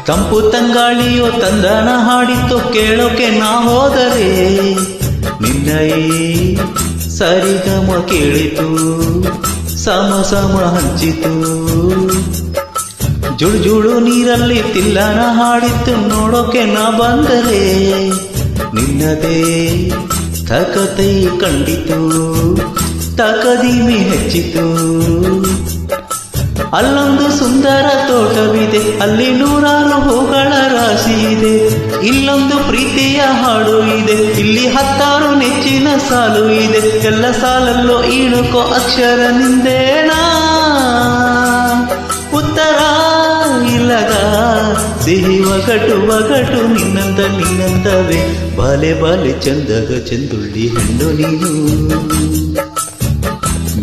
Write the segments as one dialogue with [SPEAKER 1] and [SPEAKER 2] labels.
[SPEAKER 1] ತಂಪು ತಂಗಾಳಿಯೋ ತಂದನ ಹಾಡಿತ್ತು ಕೇಳೋಕೆ ನಾ ಹೋದರೆ ನಿನ್ನಯೇ ಸರಿಗಮ ಕೇಳಿತು ಸಮ ಸಮ ಹಂಚಿತು ಜುಳು ಜುಳು ನೀರಲ್ಲಿ ತಿಲ್ಲನ ಹಾಡಿತ್ತು ನೋಡೋಕೆ ನಾ ಬಂದರೆ ನಿನ್ನದೇ ತಕತೈ ಕಂಡಿತು ತಕದಿಮಿ ಹೆಚ್ಚಿತು ಅಲ್ಲೊಂದು ಸುಂದರ ತೋಟವಿದೆ ಅಲ್ಲಿ ನೂರಾರು ಹೂಗಳ ರಾಶಿ ಇದೆ ಇಲ್ಲೊಂದು ಪ್ರೀತಿಯ ಹಾಡು ಇದೆ ಇಲ್ಲಿ 10 ನೆಚ್ಚಿನ ಸಾಲು ಇದೆ ಎಲ್ಲ ಸಾಲಲ್ಲೋ ಇಣುಕೋ ಅಕ್ಷರ ನಿಂದೇಣ ಉತ್ತರ ಇಲ್ಲದ ಸಿಹಿ ಒಗಟು ನಿನ್ನಂತವೇ ಬಾಲೆ ಬಾಲೆ ಚಂದದ ಚಂದುಳ್ಳಿ ಹೆಣ್ಣು ನೀನು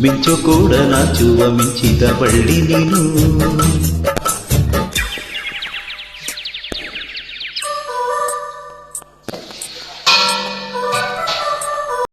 [SPEAKER 1] ಮಿಂಚು ಕೂಡ ನಾಚುವ ಮಿಂಚಿದ ಬಳ್ಳಿ ನೀನು